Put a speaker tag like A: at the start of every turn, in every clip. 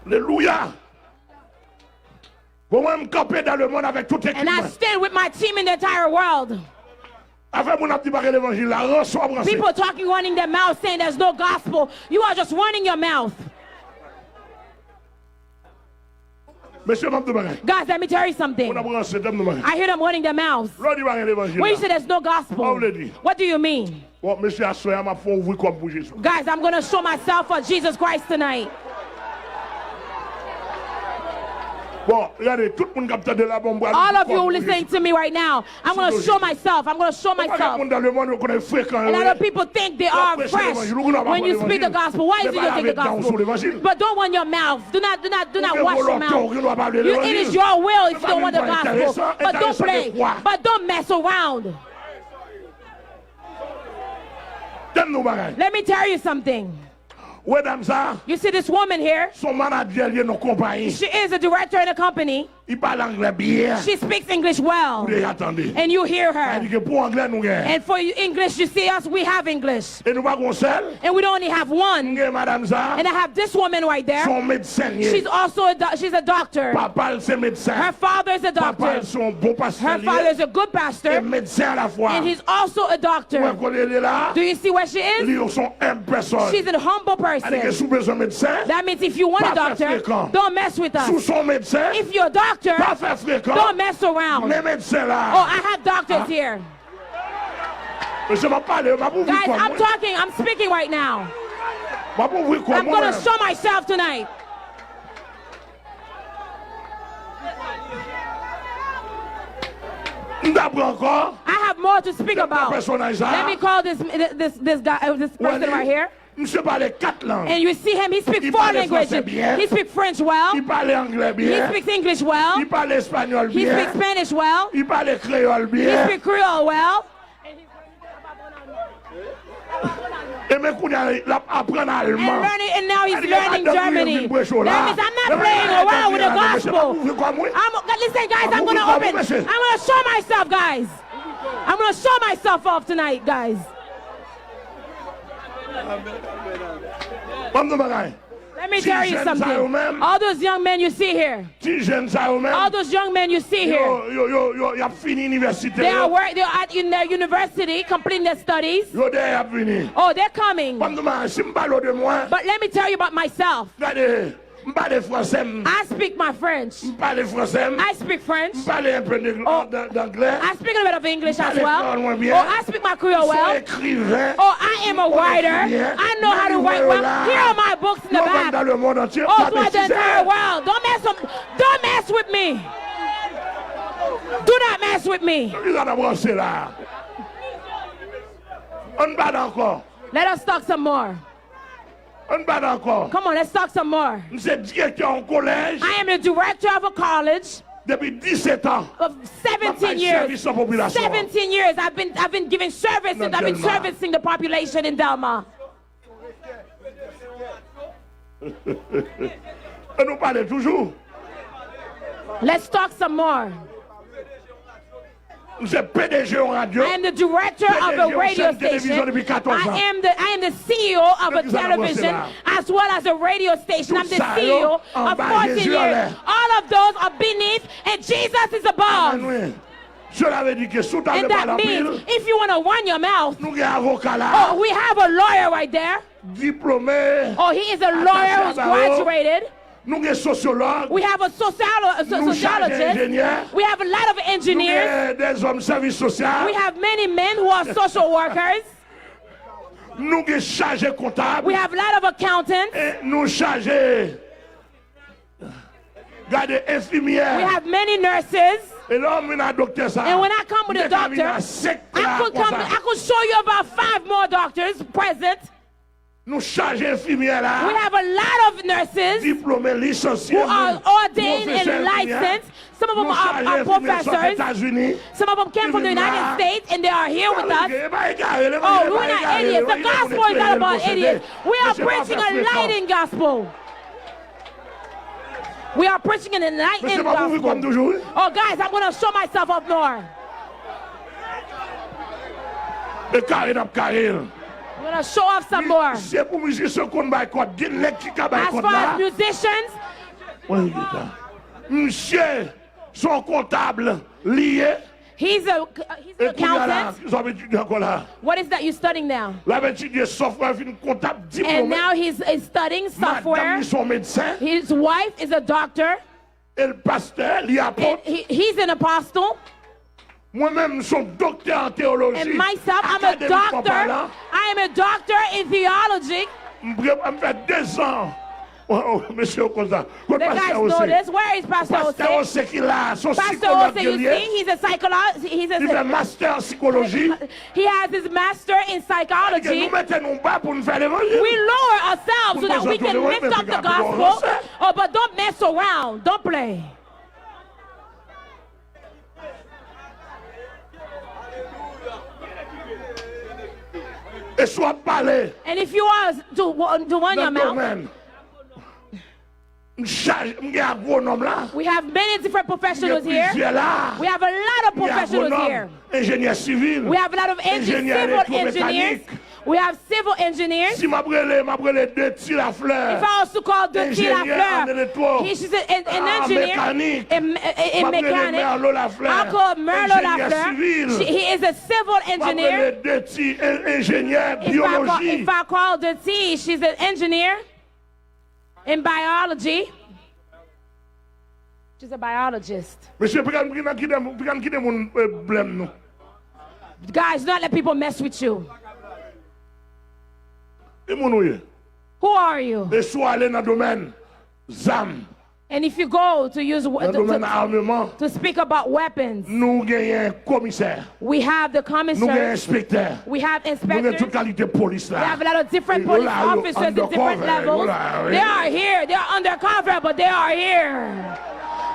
A: Alléluia. And I
B: stand with my team in the entire world. People talking, running their mouth, saying there's no gospel. You are just running your mouth. Guys, let me tell you something. I hear them running their mouths. When you say there's no gospel, what do you mean? Guys, I'm going to show myself for Jesus Christ tonight. All of you listening to me right now, I'm going to show myself. I'm going to show myself. And other people think they are fresh when you speak the gospel. Why is it you think the gospel? But don't run your mouth. Do not wash your mouth. It is your will if you don't want the gospel. But don't play. But don't mess around. Let me tell you something. You see this woman here? She is a director in a company. She speaks English well. And you hear her. And for English, you see us, we have English. And we don't only have one. And I have this woman right there. She's also she's a doctor. Her father is a doctor. Her father is a good pastor. And he's also a doctor. Do you see where she is? She's a humble person. That means if you want a doctor, don't mess with us. If you're a doctor, don't mess around. Oh, I have doctors here. Guys, I'm talking, I'm speaking right now. I'm going to show myself tonight. I have more to speak about. Let me call this guy, this person right here. And you see him, he speaks 4 languages. He speaks French well. He speaks English well. He speaks Spanish well. He speaks Creole well. And now he's learning Germany. That means I'm not playing around with the gospel. Listen, guys, I'm going to open. I'm going to show myself, guys. I'm going to show myself off tonight, guys. Let me tell you something. All those young men you see here. All those young men you see here. They are at their university, completing their studies. Oh, they're coming. But let me tell you about myself. I speak my French. I speak French. Oh, I speak a little bit of English as well. Oh, I speak my Creole well. Oh, I am a writer. I know how to write well. Here are my books in the back. Oh, throughout the entire world. Don't mess with me. Do not mess with me. Let us talk some more. Come on, let's talk some more. I am the director of a college. Of 17 years. 17 years. I've been giving services. I've been servicing the population in Delma. Let's talk some more. I am the director of a radio station. I am the CEO of a television as well as a radio station. I'm the CEO of 14 years. All of those are beneath and Jesus is above. And that means if you want to run your mouth, oh, we have a lawyer right there. Oh, he is a lawyer who's graduated. We have a sociologist. We have a lot of engineers. We have many men who are social workers. We have a lot of accountants. We have many nurses. And when I come with a doctor, I could show you about 5 more doctors present. We have a lot of nurses who are ordained and licensed. Some of them are professors. Some of them came from the United States and they are here with us. Oh, we're not idiots. The gospel is not about idiots. We are preaching a enlightening gospel. We are preaching an enlightening gospel. Oh, guys, I'm going to show myself up more. I'm going to show off some more. As
A: far
B: as musicians,
A: monsieur, son comptable lié.
B: He's an accountant. What is that you're studying now? And now he's studying software. His wife is a doctor. He's an apostle.
A: And myself,
B: I'm a doctor. I am a doctor in theology. The guys know this. Where is Pastor Ose? Pastor Ose, you see, he's a psychologist. He's a
A: master psychology.
B: He has his master in psychology. We lower ourselves so that we can lift up the gospel. Oh, but don't mess around. Don't play. And if you are to run your mouth, we have many different professionals here. We have a lot of professionals here. We have a lot of civil engineers. We have civil engineers. If I was to call Detis Lafleur, he's an engineer, a mechanic. I'll call Merlot Lafleur. He is a civil engineer. If I call Detis, she's an engineer in biology. She's a biologist. Guys, don't let people mess with you. Who are you? And if you go to use to speak about weapons, we have the commissary, we have inspectors, we have a lot of different police officers at different levels. They are here. They are undercover, but they are here.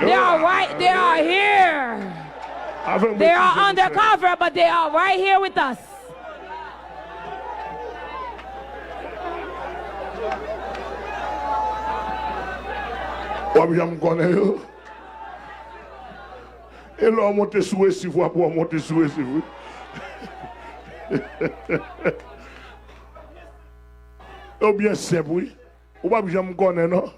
B: They are right. They are here. They are undercover, but they are right here with us.
A: Et là, on monte sous si vous pour monter sous si vous. Ou bien simple, oui. Ou pas bien me connaître, non?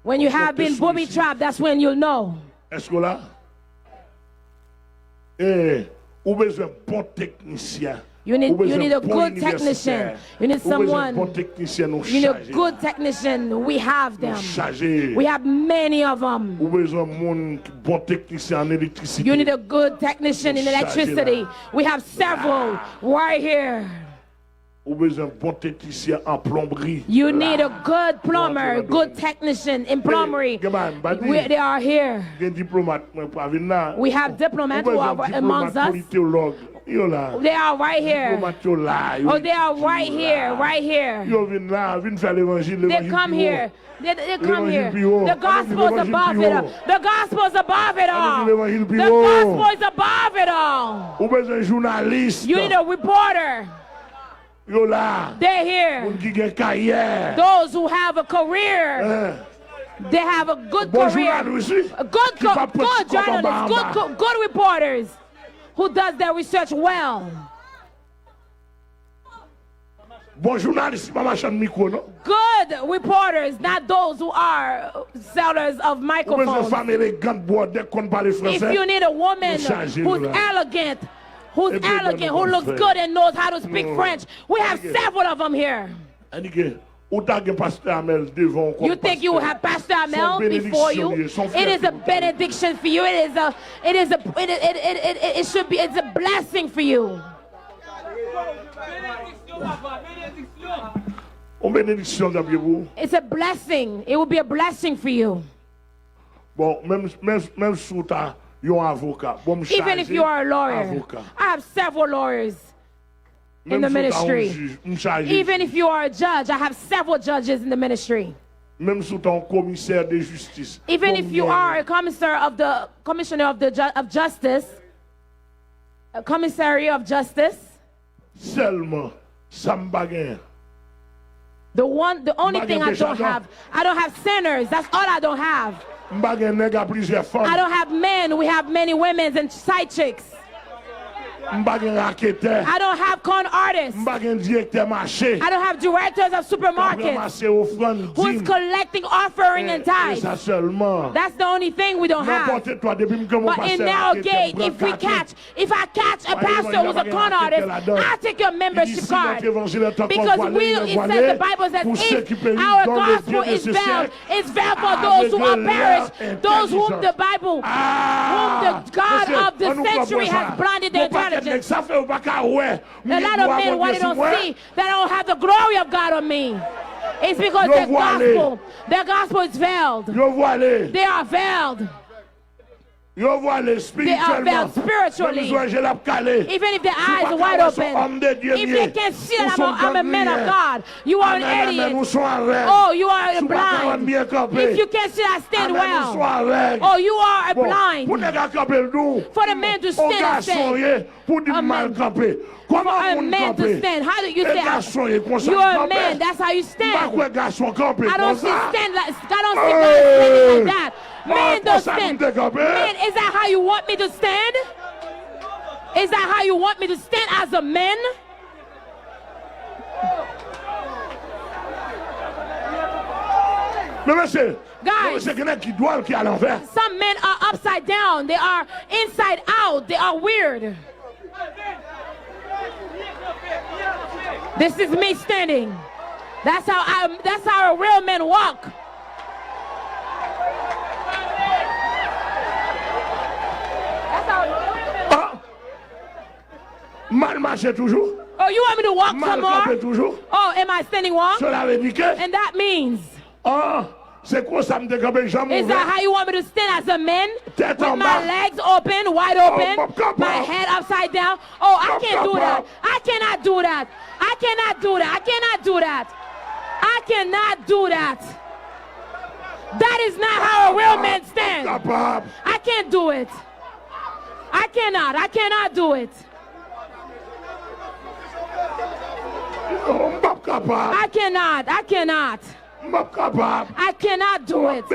B: When you have been booby trapped, that's when you'll know.
A: Est-ce que là? Eh, ou besoin bon technicien.
B: You need a good technician. You need someone. You need a good technician. We have them. We have many of them. You need a good technician in electricity. We have several right here. You need a good plumber, good technician in plumbery. They are here. We have diplomats who are amongst us. They are right here. Oh, they are right here, right here. They come here. They come here. The gospel is above it all. The gospel is above it all. The gospel is above it all. You need a reporter. They're here. Those who have a career. They have a good career. Good journalists. Good reporters. Who does their research well. Good reporters, not those who are sellers of microphones. If you need a woman who's elegant, who looks good and knows how to speak French, we have several of them here. You think you will have Pastor Amel before you? It is a benediction for you. It's a blessing for you. It's a blessing. It will be a blessing for you. Even if you are a lawyer, I have several lawyers in the ministry. Even if you are a judge, I have several judges in the ministry. Even if you are a commissioner of justice, a commissary of justice, the only thing I don't have sinners. That's all I don't have. I don't have men. We have many women and side chicks. I don't have con artists. I don't have directors of supermarkets who's collecting offering and tithes. That's the only thing we don't have. But in Narrow Gate, if I catch a pastor who's a con artist, I'll take your membership card. Because it says, the Bible says, if our gospel is veiled, it's veiled for those who are perished, those whom the Bible, whom the God of the century has blinded their intelligence. A lot of men, why they don't see that I don't have the glory of God on me? It's because their gospel is veiled. They are veiled. They are veiled spiritually. Even if their eyes are wide open, if they can see that I'm a man of God, you are an idiot. Oh, you are blind. If you can't see that, stand well. Oh, you are blind. For the man to stand and stand. For a man to stand. How do you stand? You are a man. That's how you stand. I don't see guys standing like that. Men don't stand. Men, is that how you want me to stand? Is that how you want me to stand as a man? Guys, some men are upside down. They are inside out. They are weird. This is me standing. That's how a real man walk. Oh, you want me to walk some more? Oh, am I standing wrong? And that means, is that how you want me to stand as a man? With my legs open, wide open, my head upside down? Oh, I can't do that. I cannot do that. I cannot do that. I cannot do that. I cannot do that. That is not how a real man stands. I can't do it. I cannot do it. I cannot do it. I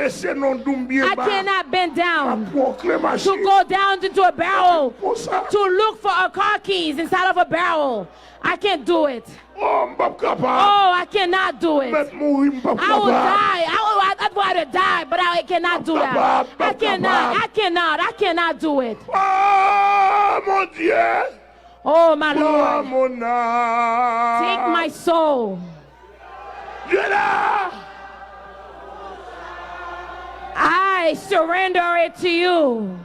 B: cannot bend down to go down into a barrel to look for a car keys inside of a barrel. I can't do it. Oh, I cannot do it. I will die. I'd rather die, but I cannot do that. I cannot do it.
A: Oh, mon Dieu.
B: Oh, my Lord. Take my soul. I surrender it to you.